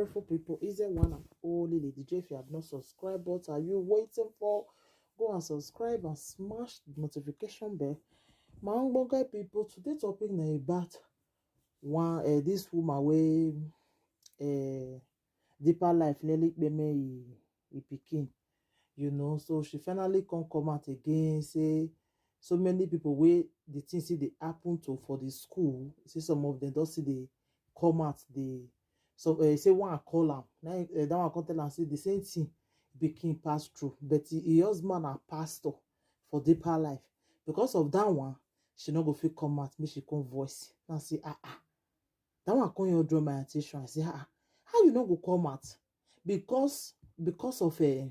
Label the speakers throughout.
Speaker 1: beautiful people. Is there one and only Lady J? If you have not subscribed, what are you waiting for? Go and subscribe and smash the notification bell. My own people, today's topic na about one this woman way deeper life nearly me pikin, you know. So she finally come out again, say so many people where the things see they happen to for the school. See some of them don't see they come out the so say one call am now that one come tell am say the same thing pikin pass through, but he husband a pastor for deeper life. Because of that one, she no go fit come out, make she come voice. Now say that one come your draw my attention. I say how you no go come out? Because of say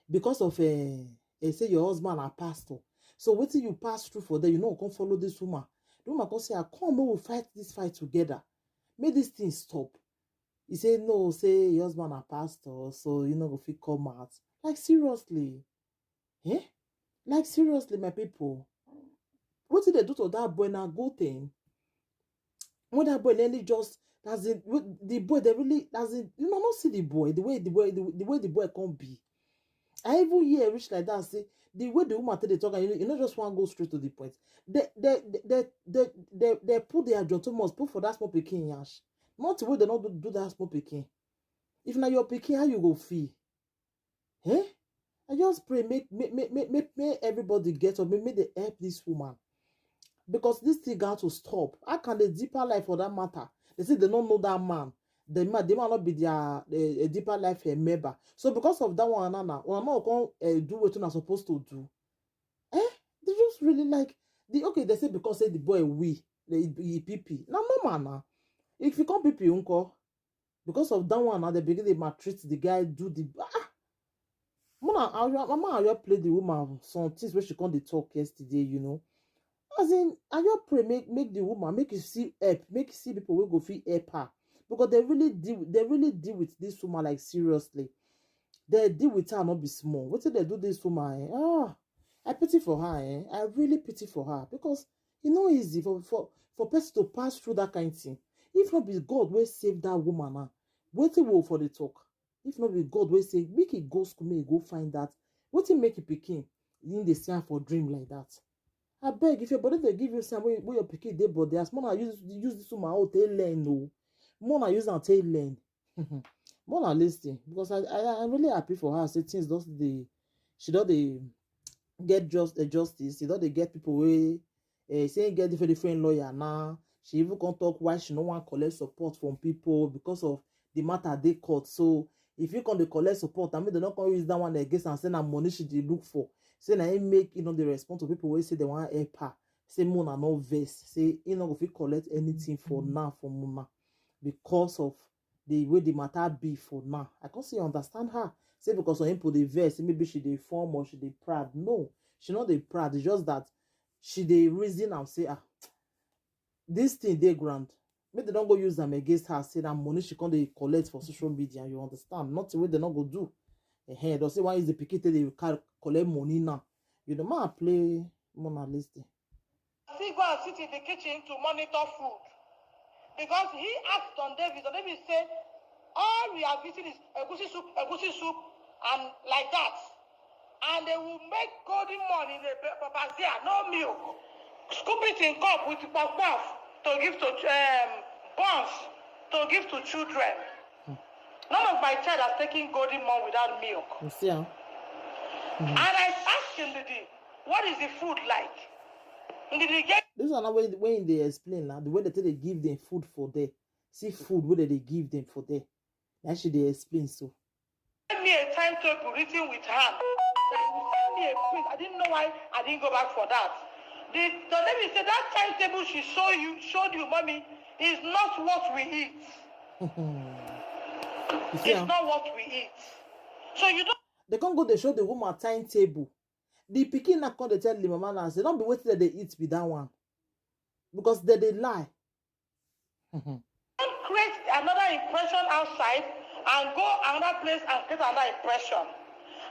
Speaker 1: your husband a pastor. So wetin you pass through for there, you know, come follow this woman. The woman come say, come, we will fight this fight together. Make this thing stop. He say no, say your husband a pastor, so you know go fit come out. Like seriously, like seriously, my people. What did they do to that boy? Na good thing. When that boy nearly just the boy, they really you know, not see the boy the way the boy can't be. I even hear rich like that say the way the woman tell they talk, and you know just want to go straight to the point. They put their job too much, put for that small pikin yash. Not the way they not do that small pikin. If na your pikin, how you go feel? I just pray make everybody get up, make they help this woman. Because this thing got to stop. How can the deeper life for that matter? They say they don't know that man. They might not be their a deeper life member. So because of that one, we're not going do what we're supposed to do. They just really like okay. They say because say the boy the PP. Now no man now. If you come PP uncle, because of that one, now they begin to maltreat the guy. Do the Mama, I play the woman some things where she can't talk yesterday. You know. As in, I just pray make the woman, make you see help, make you see people will go feel help her. Because they really deal with this woman like seriously. They deal with her not be small. What did they do this woman? I pity for her. I really pity for her. Because it's not easy for person to pass through that kind of thing. If not be God will save that woman. Waiting will for the talk. If not be God will say, make it go school, make it go find that. What make it picking? You need the sign for dream like that. I beg, if your body they give you some where your pikin dey body, as more use this woman out tell learn no, more use and tell learn. More na listen, because I'm really happy for her. Say things she don't they get justice. She don't they get people way saying get different lawyer now. She even can't talk why she no want collect support from people because of the matter they court. So if you can't collect support, I mean they not gonna use that one against and send her money she dey look for. Say na him make the response to people wey say they want help her. Say Mona no vex. Say you know go fit collect anything for now from Mona because of the way the matter be for now. I can't see understand her. Say because of him put the verse, maybe she dey form or she dey proud. No, she not dey proud. It's just that she dey reason and say this thing dey grand. Maybe they don't go use them against her. Say that money she can't dey collect for social media. You understand? Not the way they not go do. Don't say why is the pikin they collect money now. You know, man play Mona listing.
Speaker 2: Still go and sit in the kitchen to monitor food. Because he asked on David said, all we are eating is egusi soup, and like that. And they will make golden money in the papazia, no milk. Scoop it in cup with puff to give to buns to give to children. None of my child has taken golden morn without milk.
Speaker 1: You see,
Speaker 2: And I asked him, what is the food like? And did he get
Speaker 1: this one when they explain now the way they give them food for there. See food where they give them for there. Actually they explain so.
Speaker 2: Send me a timetable written with hand. Send me a print. I didn't know why I didn't go back for that. The lady said that timetable she showed you, mommy, is not what we eat. It's not what we eat. So you don't.
Speaker 1: They can't go. They show the woman timetable. The pikin na come they tell the mama now say don't be waiting that they eat with that one because they lie.
Speaker 2: Don't create another impression outside and go another place and get another impression.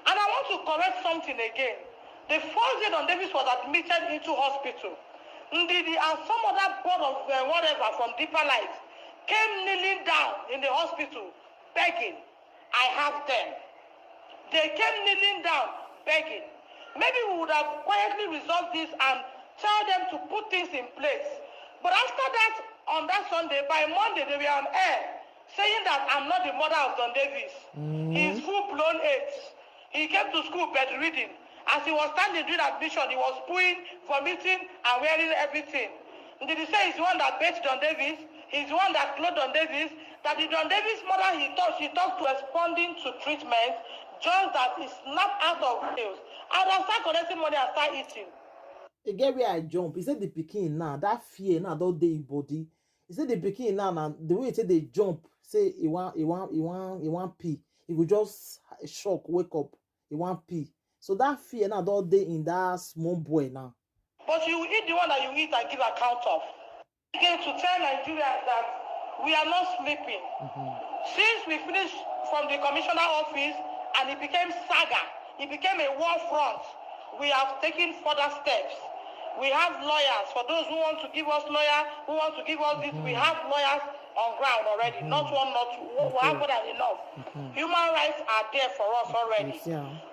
Speaker 2: And I want to correct something again. The first day Don Davis was admitted into hospital. Ndidi and some other board of whatever from Deeper Light came kneeling down in the hospital, begging, I have them. They came kneeling down, begging. Maybe we would have quietly resolved this and tell them to put things in place. But after that, on that Sunday, by Monday, they were on air saying that I'm not the mother of Don Davis. He's full-blown AIDS. He came to school bedridden. As he was standing during admission, he was pooing, vomiting, and wearing everything. Did he say he's the one that bathed Don Davis? He's the one that clothed Don Davis? That the Don Davis mother she talked to responding to treatment, just that he snapped out of pills. I would have started collecting money and start eating.
Speaker 1: You get where I jump. He said the pikin now, that fear now don't dey body. He said the pikin now the way he say they jump, say he want pee. He will just shock, wake up, he want pee. So that fear now don't dey in that small boy now.
Speaker 2: But you eat the one that you eat and give account of. Again, to tell Nigerians that we are not sleeping. Since we finished from the commissioner office and it became saga, it became a war front, we have taken further steps. We have lawyers. For those who want to give us lawyers, who want to give us this, we have lawyers on ground already. Not one, not two. We have more than enough. Human rights are there for us already.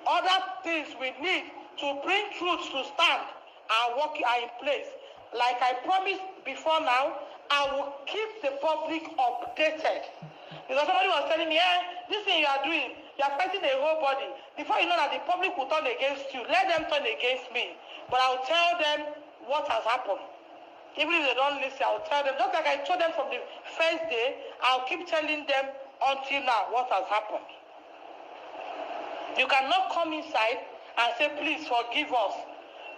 Speaker 2: Other things we need to bring truth to stand are in place. Like I promised before now, I will keep the public updated. Because somebody was telling me, this thing you are doing, you are fighting the whole body. Before you know that the public will turn against you, let them turn against me. But I'll tell them what has happened. Even if they don't listen, I'll tell them. Just like I told them from the first day, I'll keep telling them until now what has happened. You cannot come inside and say, please forgive us.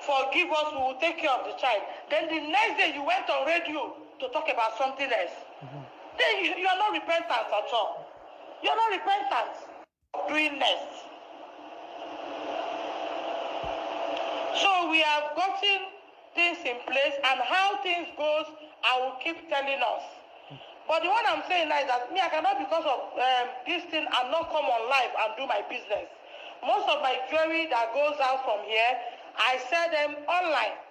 Speaker 2: Forgive us, we will take care of the child. Then the next day you went on radio to talk about something else. Then you are not repentant at all. You are not repentant of doing next. So we have gotten things in place, and how things goes, I will keep telling us. But the one I'm saying now is that me, I cannot, because of this thing, and not come on live and do my business. Most of my jewelry that goes out from here, I sell them online.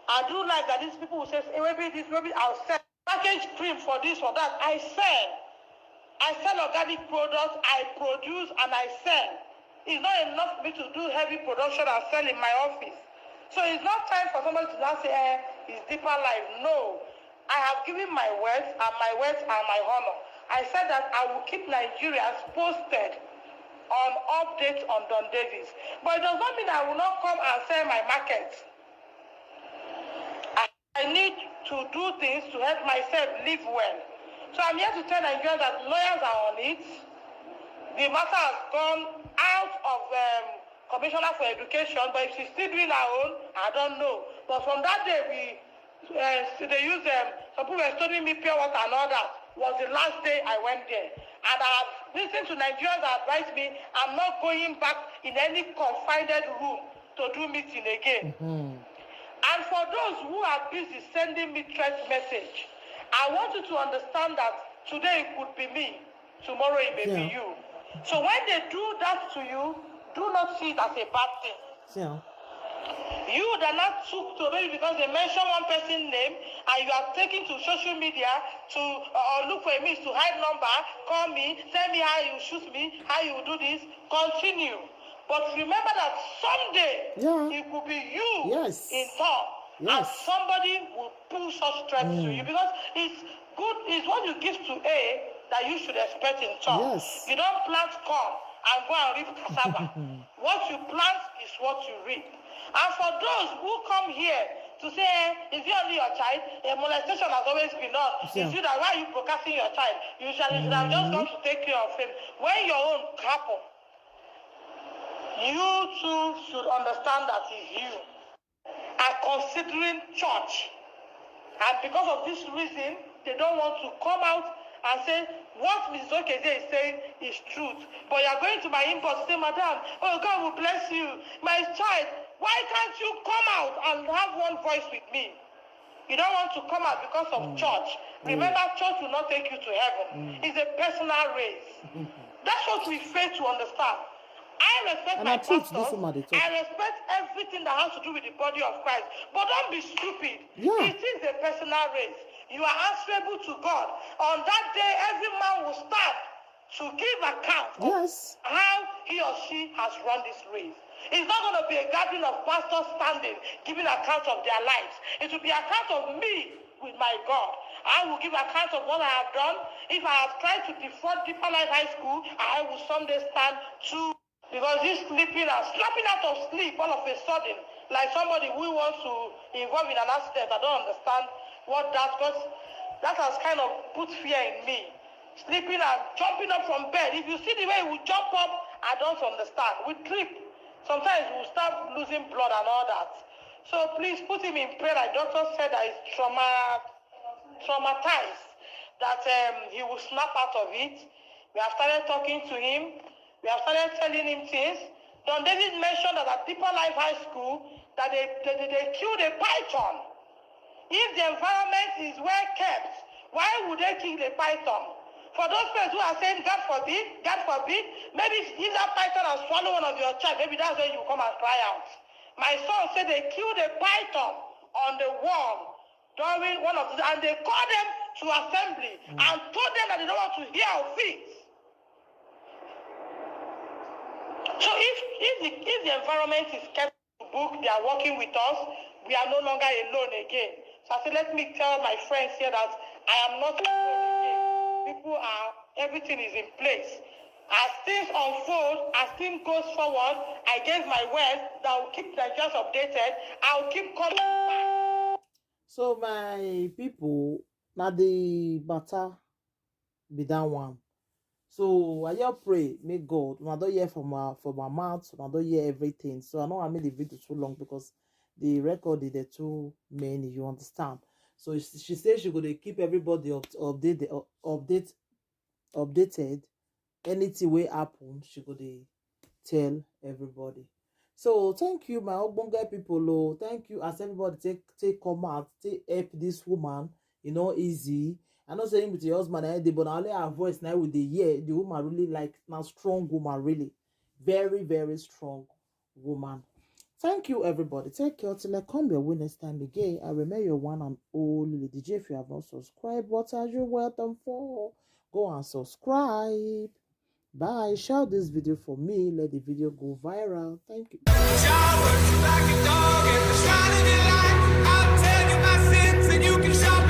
Speaker 2: I do like that these people will say, hey, maybe this, maybe I'll sell package cream for this or that. I sell organic products, I produce and I sell. It's not enough for me to do heavy production and sell in my office. So it's not time for somebody to now say, it's deeper life. No. I have given my words, and my words are my honor. I said that I will keep Nigerians posted on updates on Don Davis. But it does not mean I will not come and sell my market. I need to do things to help myself live well. So I'm here to tell Nigerians that lawyers are on it. The matter has gone out of Commissioner for Education, but if she's still doing her own, I don't know. But from that day, they used some people were studying me pure water and all that. Was the last day I went there. And I have listened to Nigerians that advise me, I'm not going back in any confined room to do meeting again. And for those who are busy sending me threat message, I want you to understand that today it could be me, tomorrow it may be you. So when they do that to you, do not see it as a bad thing. You that not took to maybe because they mention one person's name and you are taking to social media to look for a means to hide number, call me, tell me how you shoot me, how you do this, continue. But remember that someday it could be you in turn. And somebody will pull such threats to you, because it's good, it's what you give to A that you should expect in turn. You don't plant corn and go and reap cassava. What you plant is what you reap. And for those who come here to say, is it only your child? A molestation has always been done. Is it that why are you broadcasting your child? You should have just come to take care of him. When your own happen, you too should understand that it's you are considering church. And because of this reason, they don't want to come out and say, what Mrs. Okeze is saying is truth. But you are going to my inbox and say, Madam, oh, God will bless you. My child, why can't you come out and have one voice with me? You don't want to come out because of church. Remember, church will not take you to heaven. It's a personal race. That's what we fail to understand. I respect my pastors. I respect everything that has to do with the body of Christ. But don't be stupid. It is a personal race. You are answerable to God. On that day, every man will stand to give account of
Speaker 1: Yes.
Speaker 2: how he or she has run this race. It's not going to be a gathering of pastors standing, giving account of their lives. It will be account of me with my God. I will give account of what I have done. If I have tried to defraud Deeper Life High School, I will someday stand too. Because this sleeping and slapping out of sleep all of a sudden, like somebody who wants to involve in an accident, I don't understand what that, because that has kind of put fear in me. Sleeping and jumping up from bed. If you see the way we jump up, I don't understand. We trip. Sometimes we'll start losing blood and all that. So please put him in prayer. The doctor said that he's traumatized, that he will snap out of it. We have started talking to him. We have started telling him things. Don David mentioned that at Deeper Life High School, that they killed a python. If the environment is well kept, why would they kill a python? For those friends who are saying, God forbid, maybe if that python has swallowed one of your child, maybe that's when you come and cry out. My son said they killed a python on the wall during one of the, and they called them to assembly and told them that they don't want to hear of it. So if the environment is kept to book, they are working with us, we are no longer alone again. So I said, let me tell my friends here that I am not alone again. People are, everything is in place. As things unfold, as things goes forward, I gave my word that I will keep the just updated. I will keep coming back.
Speaker 1: So my people, now the matter be that one. So I just pray, may God, I don't hear from my mouth, I don't hear everything. So I know I made the video too long because the record is too many, you understand. So she said she gonna keep everybody updated. Anything will happen, she gonna tell everybody. So thank you, my Ogbonge people. Oh, thank you as everybody take come out, take help this woman. You know, easy. I'm not saying with your husband, but only her voice now with the year, the woman really like now strong woman, really very, very strong woman. Thank you, everybody. Take care till I come your way next time again. I remember your one and only DJ. If you have not subscribed, what are you waiting for? Go and subscribe. Bye. Share this video for me. Let the video go viral. Thank you.
Speaker 3: I'll tell you my sins and you can shop